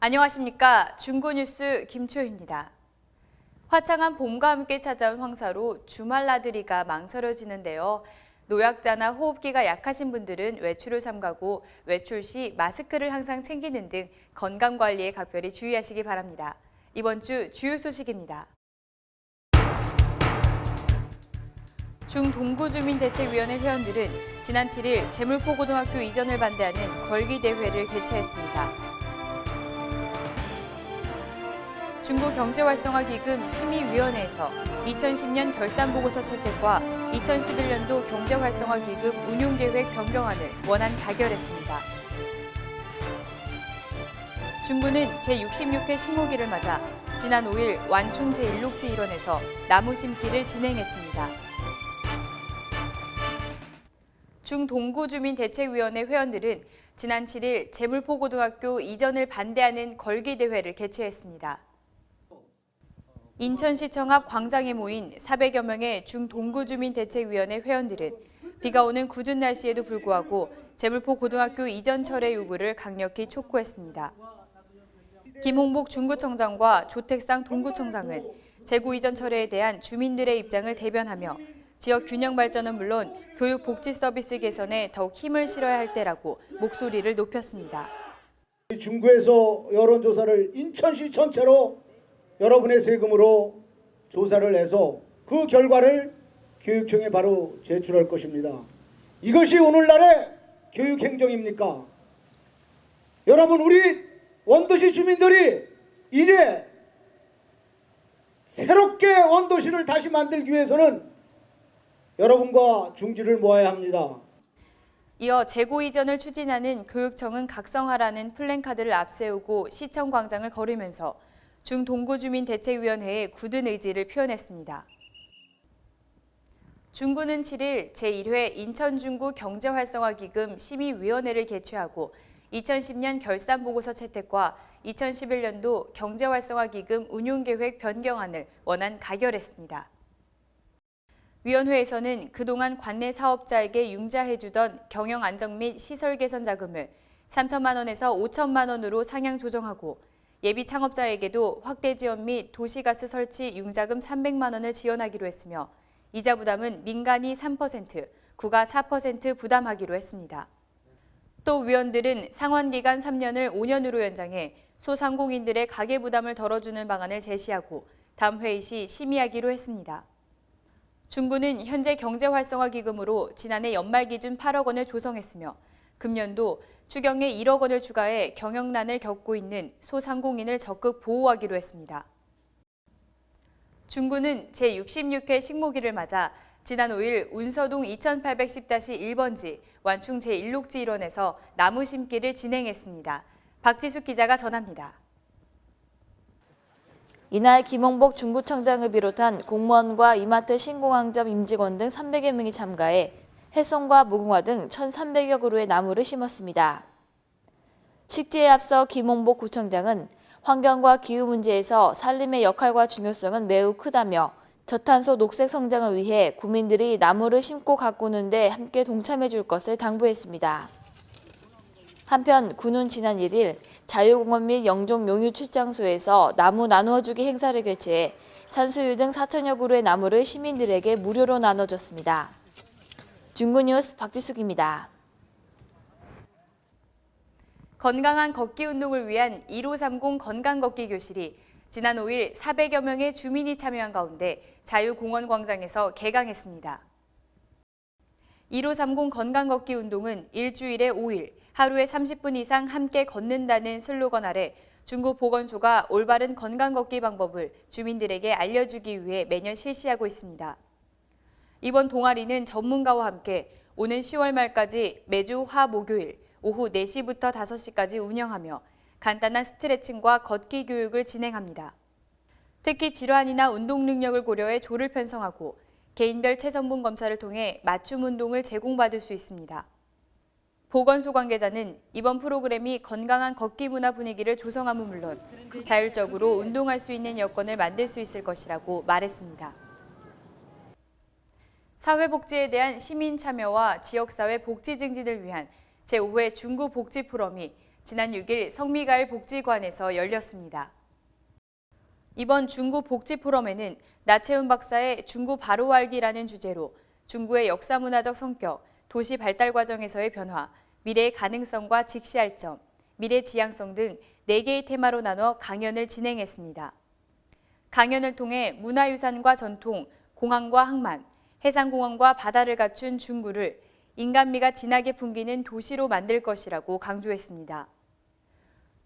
안녕하십니까. 중구뉴스 김초희입니다. 화창한 봄과 함께 찾아온 황사로 주말 나들이가 망설여지는데요. 노약자나 호흡기가 약하신 분들은 외출을 삼가고 외출 시 마스크를 항상 챙기는 등 건강관리에 각별히 주의하시기 바랍니다. 이번 주 주요 소식입니다. 중동구주민대책위원회 회원들은 지난 7일 제물포고등학교 이전을 반대하는 걸기대회를 개최했습니다. 중국경제활성화기금 심의위원회에서 2010년 결산보고서 채택과 2011년도 경제활성화기금 운용계획 변경안을 원안 가결했습니다. 중구는 제66회 식목일을 맞아 지난 5일 완충 제1녹지 일원에서 나무 심기를 진행했습니다. 중동구주민대책위원회 회원들은 지난 7일 제물포고등학교 이전을 반대하는 걸기대회를 개최했습니다. 인천시청 앞 광장에 모인 400여 명의 중동구주민대책위원회 회원들은 비가 오는 궂은 날씨에도 불구하고 제물포고등학교 이전 철회 요구를 강력히 촉구했습니다. 김홍복 중구청장과 조택상 동구청장은 재고 이전 철회에 대한 주민들의 입장을 대변하며 지역 균형 발전은 물론 교육 복지 서비스 개선에 더욱 힘을 실어야 할 때라고 목소리를 높였습니다. 중구에서 여론조사를 인천시 전체로 여러분의 세금으로 조사를 해서 그 결과를 교육청에 바로 제출할 것입니다. 이것이 오늘날의 교육행정입니까? 여러분, 우리 원도시 주민들이 이제 새롭게 원도시를 다시 만들기 위해서는 여러분과 중지를 모아야 합니다. 이어 재고 이전을 추진하는 교육청은 각성하라는 플랜카드를 앞세우고 시청 광장을 걸으면서 중동구주민대책위원회의 굳은 의지를 표현했습니다. 중구는 7일 제1회 인천중구 경제활성화기금 심의위원회를 개최하고 2010년 결산보고서 채택과 2011년도 경제활성화기금 운용계획 변경안을 원안 가결했습니다. 위원회에서는 그동안 관내 사업자에게 융자해주던 경영안정 및 시설 개선 자금을 3천만 원에서 5천만 원으로 상향 조정하고 예비 창업자에게도 확대 지원 및 도시가스 설치 융자금 300만 원을 지원하기로 했으며 이자 부담은 민간이 3%, 구가 4% 부담하기로 했습니다. 또 위원들은 상환기간 3년을 5년으로 연장해 소상공인들의 가계 부담을 덜어주는 방안을 제시하고 다음 회의 시 심의하기로 했습니다. 중구는 현재 경제활성화기금으로 지난해 연말 기준 8억 원을 조성했으며 금년도 추경에 1억 원을 추가해 경영난을 겪고 있는 소상공인을 적극 보호하기로 했습니다. 중구는 제66회 식목일을 맞아 지난 5일 운서동 2810-1번지 완충 제1녹지 일원에서 나무 심기를 진행했습니다. 박지숙 기자가 전합니다. 이날 김홍복 중구청장을 비롯한 공무원과 이마트 신공항점 임직원 등 300여 명이 참가해 해송과 무궁화 등 1,300여 그루의 나무를 심었습니다. 식지에 앞서 김홍복 구청장은 환경과 기후 문제에서 산림의 역할과 중요성은 매우 크다며 저탄소 녹색 성장을 위해 구민들이 나무를 심고 가꾸는 데 함께 동참해 줄 것을 당부했습니다. 한편 군은 지난 1일 자유공원 및 영종 용유출장소에서 나무 나누어주기 행사를 개최해 산수유 등 4천여 그루의 나무를 시민들에게 무료로 나눠줬습니다. 중구뉴스 박지숙입니다. 건강한 걷기 운동을 위한 1530 건강걷기 교실이 지난 5일 400여 명의 주민이 참여한 가운데 자유공원 광장에서 개강했습니다. 1530 건강걷기 운동은 일주일에 5일, 하루에 30분 이상 함께 걷는다는 슬로건 아래 중구보건소가 올바른 건강걷기 방법을 주민들에게 알려주기 위해 매년 실시하고 있습니다. 이번 동아리는 전문가와 함께 오는 10월 말까지 매주 화 목요일 오후 4시부터 5시까지 운영하며 간단한 스트레칭과 걷기 교육을 진행합니다. 특히 질환이나 운동 능력을 고려해 조를 편성하고 개인별 체성분 검사를 통해 맞춤 운동을 제공받을 수 있습니다. 보건소 관계자는 이번 프로그램이 건강한 걷기 문화 분위기를 조성함은 물론 자율적으로 운동할 수 있는 여건을 만들 수 있을 것이라고 말했습니다. 사회복지에 대한 시민 참여와 지역사회 복지 증진을 위한 제5회 중구 복지 포럼이 지난 6일 성미가을 복지관에서 열렸습니다. 이번 중구 복지 포럼에는 나채훈 박사의 중구 바로 알기라는 주제로 중구의 역사문화적 성격, 도시 발달 과정에서의 변화, 미래의 가능성과 직시할 점, 미래 지향성 등 4개의 테마로 나눠 강연을 진행했습니다. 강연을 통해 문화유산과 전통, 공항과 항만, 해상공원과 바다를 갖춘 중구를 인간미가 진하게 풍기는 도시로 만들 것이라고 강조했습니다.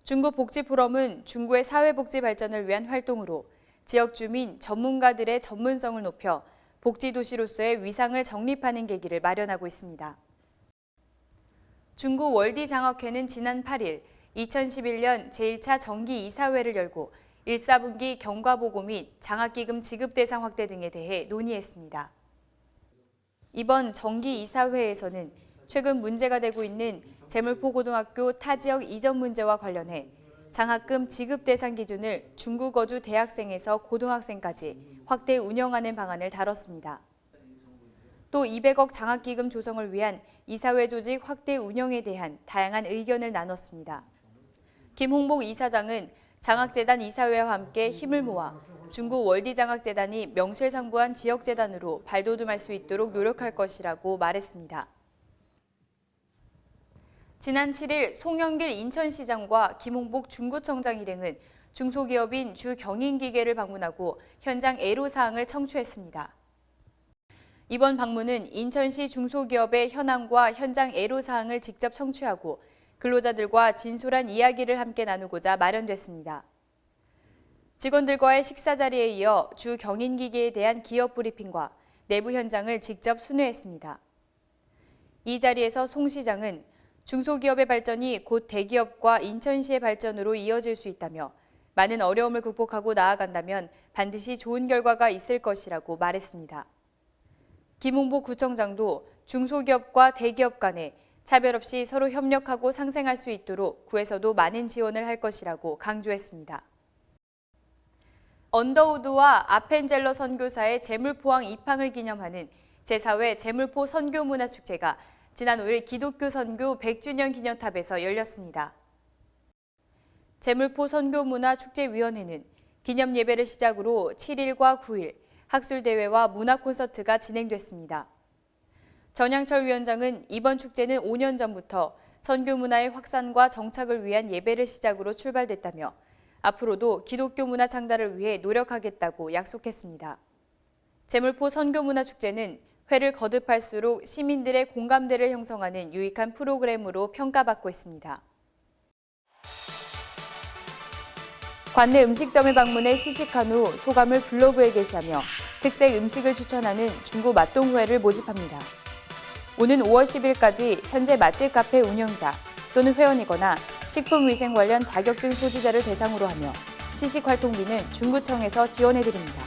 중구 복지 포럼은 중구의 사회복지 발전을 위한 활동으로 지역 주민, 전문가들의 전문성을 높여 복지도시로서의 위상을 정립하는 계기를 마련하고 있습니다. 중구 월디장학회는 지난 8일 2011년 제1차 정기 이사회를 열고 1, 4분기 경과보고 및 장학기금 지급 대상 확대 등에 대해 논의했습니다. 이번 정기 이사회에서는 최근 문제가 되고 있는 제물포고등학교 타지역 이전 문제와 관련해 장학금 지급 대상 기준을 중구 거주 대학생에서 고등학생까지 확대 운영하는 방안을 다뤘습니다. 또 200억 장학기금 조성을 위한 이사회 조직 확대 운영에 대한 다양한 의견을 나눴습니다. 김홍복 이사장은 장학재단 이사회와 함께 힘을 모아 중구 월디장학재단이 명실상부한 지역재단으로 발돋움할 수 있도록 노력할 것이라고 말했습니다. 지난 7일 송영길 인천시장과 김홍복 중구청장 일행은 중소기업인 주경인기계를 방문하고 현장 애로사항을 청취했습니다. 이번 방문은 인천시 중소기업의 현황과 현장 애로사항을 직접 청취하고 근로자들과 진솔한 이야기를 함께 나누고자 마련됐습니다. 직원들과의 식사 자리에 이어 주경인기계에 대한 기업 브리핑과 내부 현장을 직접 순회했습니다. 이 자리에서 송 시장은 중소기업의 발전이 곧 대기업과 인천시의 발전으로 이어질 수 있다며 많은 어려움을 극복하고 나아간다면 반드시 좋은 결과가 있을 것이라고 말했습니다. 김홍복 구청장도 중소기업과 대기업 간에 차별 없이 서로 협력하고 상생할 수 있도록 구에서도 많은 지원을 할 것이라고 강조했습니다. 언더우드와 아펜젤러 선교사의 제물포항 입항을 기념하는 제4회 제물포 선교문화축제가 지난 5일 기독교 선교 100주년 기념탑에서 열렸습니다. 제물포 선교문화축제위원회는 기념 예배를 시작으로 7일과 9일 학술대회와 문화콘서트가 진행됐습니다. 전양철 위원장은 이번 축제는 5년 전부터 선교 문화의 확산과 정착을 위한 예배를 시작으로 출발됐다며 앞으로도 기독교 문화 창달을 위해 노력하겠다고 약속했습니다. 제물포 선교문화축제는 회를 거듭할수록 시민들의 공감대를 형성하는 유익한 프로그램으로 평가받고 있습니다. 관내 음식점을 방문해 시식한 후 소감을 블로그에 게시하며 특색 음식을 추천하는 중구 맛동회를 모집합니다. 오는 5월 10일까지 현재 맛집 카페 운영자 또는 회원이거나 식품위생 관련 자격증 소지자를 대상으로 하며 시식 활동비는 중구청에서 지원해드립니다.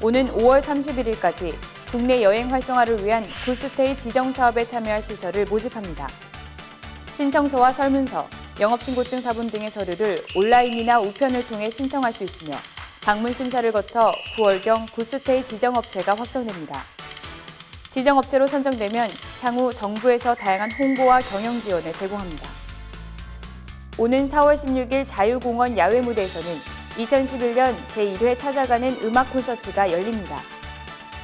오는 5월 31일까지 국내 여행 활성화를 위한 굿스테이 지정 사업에 참여할 시설을 모집합니다. 신청서와 설문서, 영업신고증 사본 등의 서류를 온라인이나 우편을 통해 신청할 수 있으며 방문 심사를 거쳐 9월경 굿스테이 지정업체가 확정됩니다. 지정업체로 선정되면 향후 정부에서 다양한 홍보와 경영 지원을 제공합니다. 오는 4월 16일 자유공원 야외무대에서는 2011년 제1회 찾아가는 음악 콘서트가 열립니다.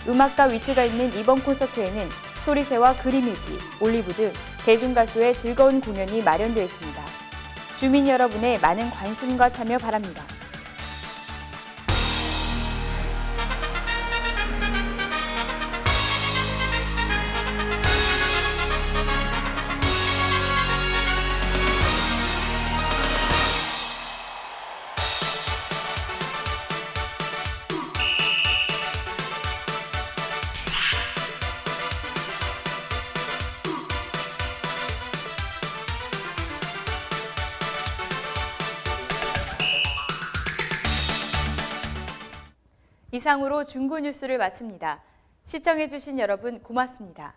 음악과 위트가 있는 이번 콘서트에는 소리새와 그림 읽기, 올리브 등 대중가수의 즐거운 공연이 마련되어 있습니다. 주민 여러분의 많은 관심과 참여 바랍니다. 이상으로 중구 뉴스를 마칩니다. 시청해주신 여러분 고맙습니다.